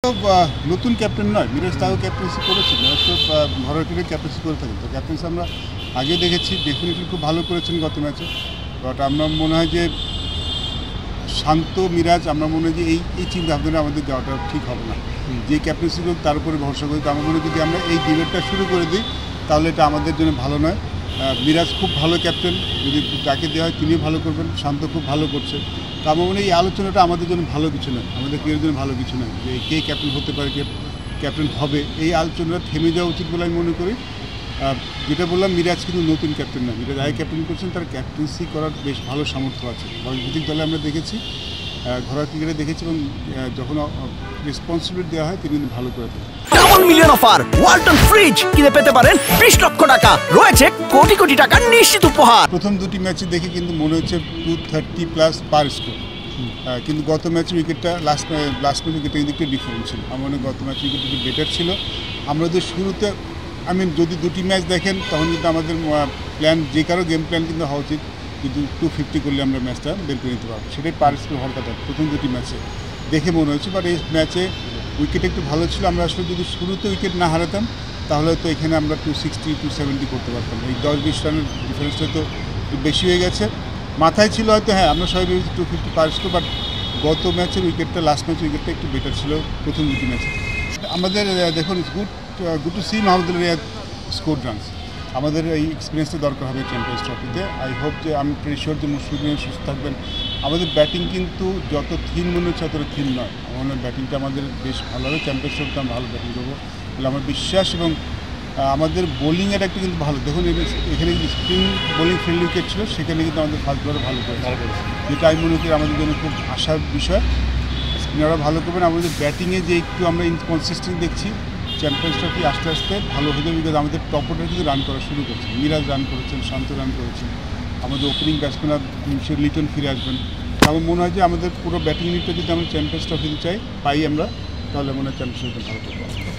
তো নতুন ক্যাপ্টেন নয়, মিরাজ তাও ক্যাপ্টেন্সি করেছেন, মিরাজ তো ঘরের টিমে ক্যাপ্টেন্সি করে থাকেন। তো ক্যাপ্টেন্সি আমরা আগে দেখেছি, ডেফিনেটলি খুব ভালো করেছেন গত ম্যাচে। বাট আমার মনে হয় যে শান্ত মিরাজ, আমরা মনে হয় যে এই চিন্তা ভাবনা আমাদের যাওয়াটা ঠিক হবে না। যে ক্যাপ্টেন্সি করুক তার উপরে ভরসা করি। তো আমার মনে হয় যদি আমরা এই ডিবেটটা শুরু করে দিই তাহলে এটা আমাদের জন্য ভালো নয়। মিরাজ খুব ভালো ক্যাপ্টেন, যদি তাকে দেওয়া হয় তিনিও ভালো করবেন, শান্ত খুব ভালো করছে। তো আমার মনে হয় এই আলোচনাটা আমাদের জন্য ভালো কিছু নয়, আমাদের ক্রিকেটের জন্য ভালো কিছু নয় যে কে ক্যাপ্টেন হতে পারে, কে ক্যাপ্টেন হবে। এই আলোচনাটা থেমে যাওয়া উচিত বলে আমি মনে করি। যেটা বললাম, মিরাজ কিন্তু নতুন ক্যাপ্টেন না, মিরাজ আগে ক্যাপ্টেন করছেন, তার ক্যাপ্টেন্সি করার বেশ ভালো সামর্থ্য আছে। ভিত্তিক দলে আমরা দেখেছি, ঘরোয়া ক্রিকেটে দেখেছি, এবং যখন রেসপন্সিবিলিটি দেওয়া হয় তিনি কিন্তু ভালো করে থাকেন। Double million offer Walton fridge কিনে পেতে পারেন 20 লক্ষ টাকা, রয়েছে কোটি কোটি টাকার নিশ্চিত উপহার। প্রথম দুটি ম্যাচে দেখে কিন্তু মনে হচ্ছে 230+ পার স্কোর, কিন্তু গত ম্যাচের উইকেটটা লাস্ট ম্যাচ উইকেটটা কিন্তু একটু ডিফারেন্ট ছিল। আমার মনে হয় গত ম্যাচ উইকেট একটু বেটার ছিল। আমরা যদি শুরুতে যদি দুটি ম্যাচ দেখেন তখন কিন্তু আমাদের প্ল্যান, যে কারো গেম প্ল্যান কিন্তু হওয়া উচিত কিন্তু 250 করলে আমরা ম্যাচটা বের করে নিতে পারবো, সেটাই পার স্কোর হওয়ার কথা প্রথম দুটি ম্যাচে দেখে মনে হচ্ছে। বাট এই ম্যাচে উইকেট একটু ভালো ছিল, আমরা আসলে যদি শুরুতে উইকেট না হারাতাম তাহলে তো এখানে আমরা 260 270 করতে পারতাম। এই 10-20 রানের ডিফারেন্সটা তো বেশি হয়ে গেছে। মাথায় ছিল হয়তো, হ্যাঁ আমরা সবাই ভেবেছি 250 পার স্কোর, বাট গত ম্যাচের উইকেটটা, লাস্ট ম্যাচের উইকেটটা একটু বেটার ছিল প্রথম দুটি ম্যাচে। আমাদের দেখুন, it's good to see Mahmudullah score runs. আমাদের এই এক্সপিরিয়েন্সটা দরকার হবে চ্যাম্পিয়ন্স ট্রফিতে। আই হোপ যে, আমি প্রেশিওর যে মুশফিকুর সুস্থ থাকবেন। আমাদের ব্যাটিং কিন্তু যত থিন মনে হচ্ছে অতটা থিন নয়। আমার মনে হয় ব্যাটিংটা আমাদের বেশ ভালো হবে, চ্যাম্পিয়ন্স ট্রফিতে আমরা ভালো ব্যাটিং করবো বলে আমার বিশ্বাস। এবং আমাদের বোলিংয়ের একটা কিন্তু ভালো, দেখুন এখানে কিন্তু স্পিন বোলিং ফিল্ড উইকেট ছিল, সেখানে কিন্তু আমাদের ফার্স্ট বলে ভালো করেছে, যেটা আমি মনে করি আমাদের জন্য খুব আশার বিষয়। স্পিনাররা ভালো করবেন। আমাদের ব্যাটিংয়ে যে একটু আমরা ইনকনসিস্টেন্ট দেখছি, চ্যাম্পিয়ন্স ট্রফি আস্তে আস্তে ভালো হয়ে যাবে, বিকজ আমাদের টপ অর্ডার কিন্তু রান করা শুরু করছে। মিরাজ রান করেছেন, শান্ত রান করেছেন, আমাদের ওপেনিং ব্যাটসম্যানরা লিটন ফিরে আসবেন। আমার মনে হয় যে আমাদের পুরো ব্যাটিং ইউনিটটা যদি আমরা চ্যাম্পিয়ন্স ট্রফিতে পাই আমরা, তাহলে মনে হয় চ্যাম্পিয়ন্স ট্রফিতে ভালো করবো।